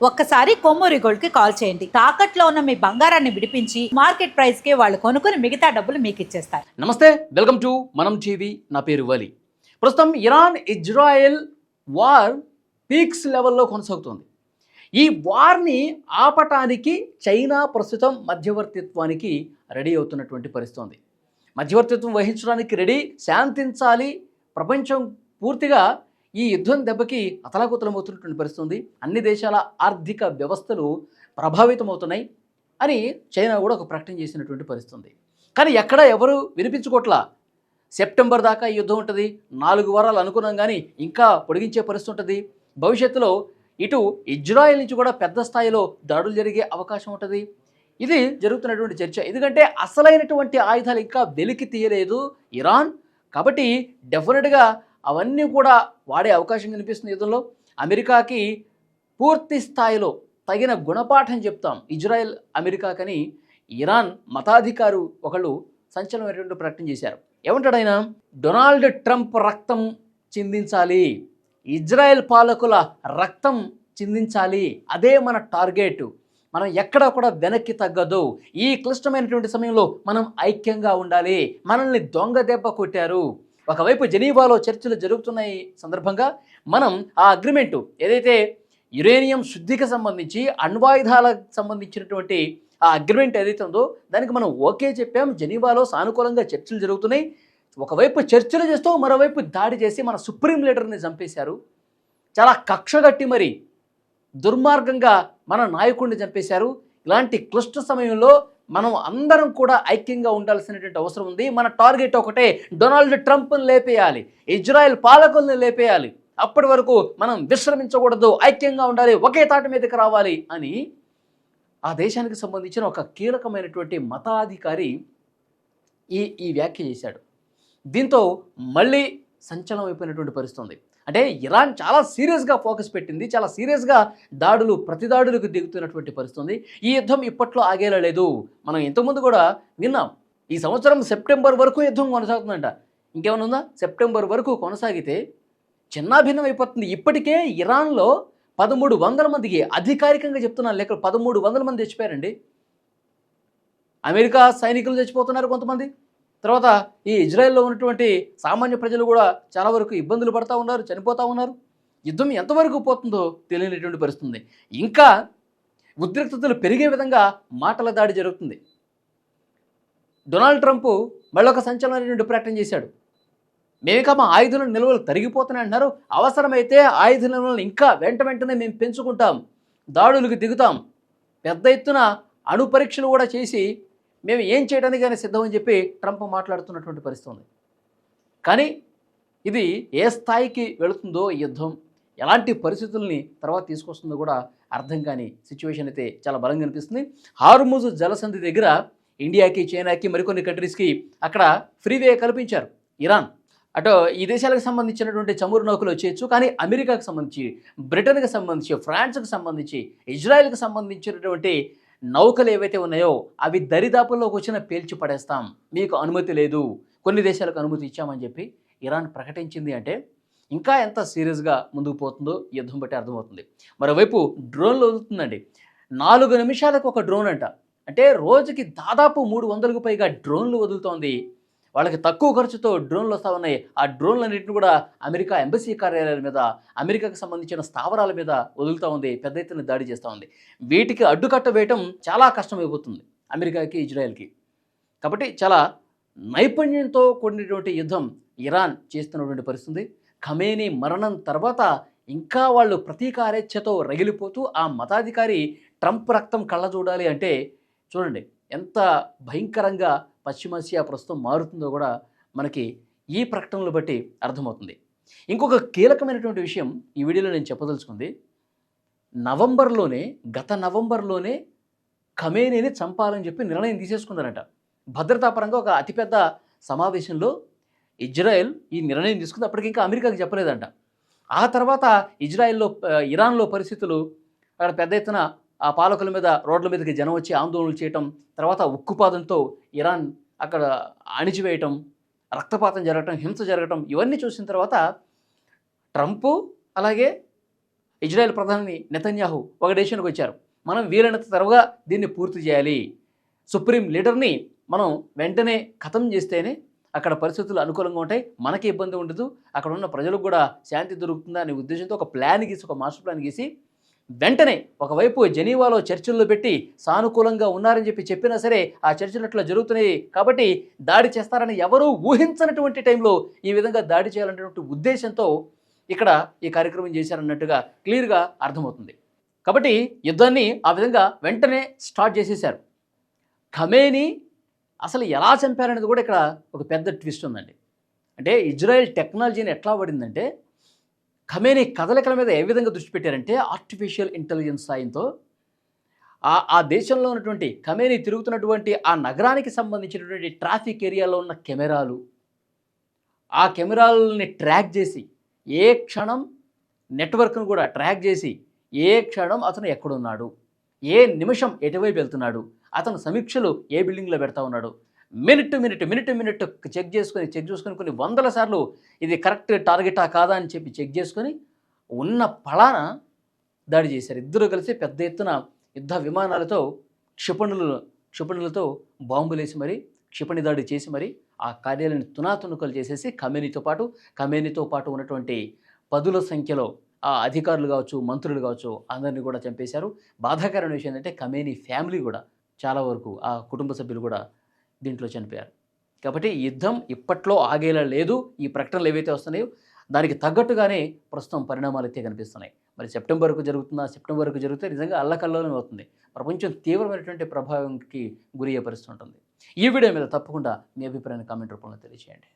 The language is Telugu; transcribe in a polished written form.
ఒక్కసారి కొమ్మూరి గోల్డ్ కి కాల్ చేయండి. తాకట్లో ఉన్న మీ బంగారాన్ని విడిపించి మార్కెట్ ప్రైస్ కి వాళ్ళు కొనుక్కుని మిగతా డబ్బులు మీకు ఇచ్చేస్తారు. నమస్తే, వెల్కమ్ టు మనం టీవీ. నా పేరు వలి. ప్రస్తుతం ఇరాన్ ఇజ్రాయెల్ వార్ పీక్స్ లెవెల్లో కొనసాగుతుంది. ఈ వార్ని ఆపటానికి చైనా ప్రస్తుతం మధ్యవర్తిత్వానికి రెడీ అవుతున్నటువంటి పరిస్థితి ఉంది. మధ్యవర్తిత్వం వహించడానికి రెడీ, శాంతించాలి, ప్రపంచం పూర్తిగా ఈ యుద్ధం దెబ్బకి అతలాకుతలమవుతున్నటువంటి పరిస్థితి ఉంది. అన్ని దేశాల ఆర్థిక వ్యవస్థలు ప్రభావితమవుతున్నాయి అని చైనా కూడా ఒక ప్రకటన చేసినటువంటి పరిస్థితి ఉంది. కానీ ఎక్కడ ఎవరు వినిపించుకోవట్లా. సెప్టెంబర్ దాకా ఈ యుద్ధం ఉంటుంది, 4 వారాలు అనుకున్నాం, కానీ ఇంకా పొడిగించే పరిస్థితి ఉంటుంది. భవిష్యత్తులో ఇటు ఇజ్రాయెల్ నుంచి కూడా పెద్ద స్థాయిలో దాడులు జరిగే అవకాశం ఉంటుంది. ఇది జరుగుతున్నటువంటి చర్చ. ఎందుకంటే అసలైనటువంటి ఆయుధాలు ఇంకా వెలికి తీయలేదు ఇరాన్. కాబట్టి డెఫినెట్గా అవన్నీ కూడా వాడే అవకాశం కనిపిస్తుంది యుద్ధంలో. అమెరికాకి పూర్తి స్థాయిలో తగిన గుణపాఠం చెప్తాం ఇజ్రాయెల్ అమెరికాకని ఇరాన్ మతాధికారు ఒకళ్ళు సంచలనమైనటువంటి ప్రకటన చేశారు. ఏమంటాడు ఆయన? డొనాల్డ్ ట్రంప్ రక్తం చిందించాలి, ఇజ్రాయెల్ పాలకుల రక్తం చిందించాలి, అదే మన టార్గెట్. మనం ఎక్కడ కూడా వెనక్కి తగ్గదు. ఈ క్లిష్టమైనటువంటి సమయంలో మనం ఐక్యంగా ఉండాలి. మనల్ని దొంగ దెబ్బ కొట్టారు. ఒకవైపు జెనీవాలో చర్చలు జరుగుతున్నాయి సందర్భంగా మనం ఆ అగ్రిమెంటు ఏదైతే యురేనియం శుద్ధికి సంబంధించి అణ్వాయుధాలకు సంబంధించినటువంటి ఆ అగ్రిమెంట్ ఏదైతే ఉందో దానికి మనం ఓకే చెప్పాం. జెనీవాలో సానుకూలంగా చర్చలు జరుగుతున్నాయి. ఒకవైపు చర్చలు చేస్తూ మరోవైపు దాడి చేసి మన సుప్రీం లీడర్ని చంపేశారు. చాలా కక్షగట్టి మరి దుర్మార్గంగా మన నాయకుడిని చంపేశారు. ఇలాంటి క్లిష్ట సమయంలో మనం అందరం కూడా ఐక్యంగా ఉండాల్సినటువంటి అవసరం ఉంది. మన టార్గెట్ ఒకటే, డొనాల్డ్ ట్రంప్ని లేపేయాలి, ఇజ్రాయెల్ పాలకుల్ని లేపేయాలి. అప్పటి వరకు మనం విశ్రమించకూడదు, ఐక్యంగా ఉండాలి, ఒకే తాటి మీదకి రావాలి అని ఆ దేశానికి సంబంధించిన ఒక కీలకమైనటువంటి మతాధికారి ఈ వ్యాఖ్య చేశాడు. దీంతో మళ్ళీ సంచలనం అయిపోయినటువంటి పరిస్థితి ఉంది. అంటే ఇరాన్ చాలా సీరియస్గా ఫోకస్ పెట్టింది, చాలా సీరియస్గా ప్రతిదాడులకు దిగుతున్నటువంటి పరిస్థితి ఉంది. ఈ యుద్ధం ఇప్పట్లో ఆగేలా లేదు. మనం ఇంతకుముందు కూడా విన్నాం, ఈ సంవత్సరం సెప్టెంబర్ వరకు యుద్ధం కొనసాగుతుందంట. ఇంకేమైనా ఉందా? సెప్టెంబర్ వరకు కొనసాగితే చిన్నాభిన్నం అయిపోతుంది. ఇప్పటికే ఇరాన్లో 1300 మందికి, అధికారికంగా చెప్తున్న లెక్కలు 1300 మంది చచ్చిపోయారండి. అమెరికా సైనికులు చచ్చిపోతున్నారు కొంతమంది. తర్వాత ఈ ఇజ్రాయెల్లో ఉన్నటువంటి సామాన్య ప్రజలు కూడా చాలా వరకు ఇబ్బందులు పడుతూ ఉన్నారు, చనిపోతూ ఉన్నారు. యుద్ధం ఎంతవరకు పోతుందో తెలియనటువంటి పరిస్థితి. ఇంకా ఉద్రిక్తతలు పెరిగే విధంగా మాటల దాడి జరుగుతుంది. డొనాల్డ్ ట్రంప్ మళ్ళొక సంచలనమైనటువంటి ప్రకటన చేశాడు. మేమిక మా ఆయుధుల నిల్వలు తరిగిపోతున్నాయి అంటున్నారు. అవసరమైతే ఆయుధ నిల్వలను ఇంకా వెంటనే మేము పెంచుకుంటాం, దాడులకు దిగుతాం, పెద్ద ఎత్తున అణు పరీక్షలు కూడా చేసి మేము ఏం చేయడానికి కానీ సిద్ధమని చెప్పి ట్రంప్ మాట్లాడుతున్నటువంటి పరిస్థితి ఉంది. కానీ ఇది ఏ స్థాయికి వెళుతుందో ఈ యుద్ధం, ఎలాంటి పరిస్థితుల్ని తర్వాత తీసుకొస్తుందో కూడా అర్థం కాని సిచ్యువేషన్ అయితే చాలా బలంగా అనిపిస్తుంది. హార్ముజ్ జలసంధి దగ్గర ఇండియాకి, చైనాకి, మరికొన్ని కంట్రీస్కి అక్కడ ఫ్రీవే కల్పించారు ఇరాన్. అటు ఈ దేశాలకు సంబంధించినటువంటి చమురు నౌకలు వచ్చేయచ్చు, కానీ అమెరికాకు సంబంధించి, బ్రిటన్కి సంబంధించి, ఫ్రాన్స్కి సంబంధించి, ఇజ్రాయెల్కి సంబంధించినటువంటి నౌకలు ఏవైతే ఉన్నాయో అవి దరిదాపుల్లోకి వచ్చిన పేల్చి పడేస్తాం, మీకు అనుమతి లేదు, కొన్ని దేశాలకు అనుమతి ఇచ్చామని చెప్పి ఇరాన్ ప్రకటించింది. అంటే ఇంకా ఎంత సీరియస్గా ముందుకు పోతుందో యుద్ధం బట్టి అర్థమవుతుంది. మరోవైపు డ్రోన్లు వదులుతుందండి. 4 నిమిషాలకు ఒక డ్రోన్ అంట. అంటే రోజుకి దాదాపు 300కు పైగా డ్రోన్లు వదులుతోంది. వాళ్ళకి తక్కువ ఖర్చుతో డ్రోన్లు వస్తూ ఉన్నాయి. ఆ డ్రోన్లన్నింటిని కూడా అమెరికా ఎంబసీ కార్యాలయాల మీద, అమెరికాకు సంబంధించిన స్థావరాల మీద వదులుతూ ఉంది, పెద్ద ఎత్తున దాడి చేస్తూ ఉంది. వీటికి అడ్డుకట్ట వేయటం చాలా కష్టమైపోతుంది అమెరికాకి, ఇజ్రాయెల్కి. కాబట్టి చాలా నైపుణ్యంతో కూడినటువంటి యుద్ధం ఇరాన్ చేస్తున్నటువంటి పరిస్థితి. ఖమేనీ మరణం తర్వాత ఇంకా వాళ్ళు ప్రతీకారేచ్ఛతో రగిలిపోతూ ఆ మతాధికారి ట్రంప్ రక్తం కళ్ళ చూడాలి అంటే చూడండి ఎంత భయంకరంగా పశ్చిమాసియా ప్రస్తుతం మారుతుందో కూడా మనకి ఈ ప్రకటనలు బట్టి అర్థమవుతుంది. ఇంకొక కీలకమైనటువంటి విషయం ఈ వీడియోలో నేను చెప్పదలుచుకుంది, గత నవంబర్లోనే ఖమేనీని చంపాలని చెప్పి నిర్ణయం తీసేసుకున్నారంట. భద్రతాపరంగా ఒక అతిపెద్ద సమావేశంలో ఇజ్రాయెల్ ఈ నిర్ణయం తీసుకుంది. అప్పటికి ఇంకా అమెరికాకి చెప్పలేదంట. ఆ తర్వాత ఇరాన్లో పరిస్థితులు అక్కడ పెద్ద ఎత్తున ఆ పాలకుల మీద, రోడ్ల మీదకి జనం వచ్చి ఆందోళనలు చేయటం, తర్వాత ఉక్కుపాదంతో ఇరాన్ అక్కడ అణిచివేయటం, రక్తపాతం జరగటం, హింస జరగటం, ఇవన్నీ చూసిన తర్వాత ట్రంప్ అలాగే ఇజ్రాయెల్ ప్రధాని నెతన్యాహు ఒక డెసిషన్కి వచ్చారు. మనం వీలైనంత త్వరగా దీన్ని పూర్తి చేయాలి. సుప్రీం లీడర్ని మనం వెంటనే ఖతం చేస్తేనే అక్కడ పరిస్థితులు అనుకూలంగా ఉంటాయి, మనకి ఇబ్బంది ఉండదు, అక్కడ ఉన్న ప్రజలకు కూడా శాంతి దొరుకుతుందా అనే ఉద్దేశంతో ఒక ప్లాన్ గీసి, ఒక మాస్టర్ ప్లాన్ గీసి వెంటనే ఒకవైపు జెనీవాలో చర్చల్లో పెట్టి సానుకూలంగా ఉన్నారని చెప్పినా సరే ఆ చర్చలు అట్లా జరుగుతున్నాయి కాబట్టి దాడి చేస్తారని ఎవరూ ఊహించనటువంటి టైంలో ఈ విధంగా దాడి చేయాలనేటువంటి ఉద్దేశంతో ఇక్కడ ఈ కార్యక్రమం చేశారన్నట్టుగా క్లియర్గా అర్థమవుతుంది. కాబట్టి యుద్ధాన్ని ఆ విధంగా వెంటనే స్టార్ట్ చేసేశారు. ఖమేనీ అసలు ఎలా చంపారనేది కూడా ఇక్కడ ఒక పెద్ద ట్విస్ట్ ఉందండి. అంటే ఇజ్రాయెల్ టెక్నాలజీని ఎట్లా పడిందంటే ఖమేనీ కదలికల మీద ఏ విధంగా దృష్టి పెట్టారంటే ఆర్టిఫిషియల్ ఇంటెలిజెన్స్ సాయంతో ఆ దేశంలో ఉన్నటువంటి ఖమేనీ తిరుగుతున్నటువంటి ఆ నగరానికి సంబంధించినటువంటి ట్రాఫిక్ ఏరియాలో ఉన్న కెమెరాలు, ఆ కెమెరాలని ట్రాక్ చేసి ఏ క్షణం నెట్వర్క్ను కూడా ట్రాక్ చేసి ఏ క్షణం అతను ఎక్కడున్నాడు, ఏ నిమిషం ఎటువైపు వెళ్తున్నాడు, అతను సమీక్షలు ఏ బిల్డింగ్లో పెడతా ఉన్నాడు, మినిట్ చెక్ చేసుకొని కొన్ని వందల సార్లు ఇది కరెక్ట్ టార్గెటా కాదా అని చెప్పి చెక్ చేసుకొని ఉన్న పళాన దాడి చేశారు. ఇద్దరు కలిసి పెద్ద ఎత్తున యుద్ధ విమానాలతో క్షిపణులతో బాంబులేసి మరి క్షిపణి దాడి చేసి మరి ఆ కార్యాలను తునాతునకలు చేసేసి ఖమేనీతో పాటు ఉన్నటువంటి పదుల సంఖ్యలో ఆ అధికారులు కావచ్చు, మంత్రులు కావచ్చు, అందరినీ కూడా చంపేశారు. బాధాకరమైన విషయం ఏంటంటే ఖమేనీ ఫ్యామిలీ కూడా చాలా వరకు ఆ కుటుంబ సభ్యులు కూడా దీంట్లో చనిపోయారు. కాబట్టి యుద్ధం ఇప్పట్లో ఆగేలా లేదు. ఈ ప్రకటనలు ఏవైతే వస్తున్నాయో దానికి తగ్గట్టుగానే ప్రస్తుతం పరిణామాలు అయితే కనిపిస్తున్నాయి. మరి సెప్టెంబర్ వరకు జరిగితే నిజంగా అల్లకల్లోలం అవుతుంది. ప్రపంచం తీవ్రమైనటువంటి ప్రభావంకి గురయ్యే పరిస్థితి ఉంటుంది. ఈ వీడియో మీద తప్పకుండా మీ అభిప్రాయాన్ని కామెంట్ రూపంలో తెలియజేయండి.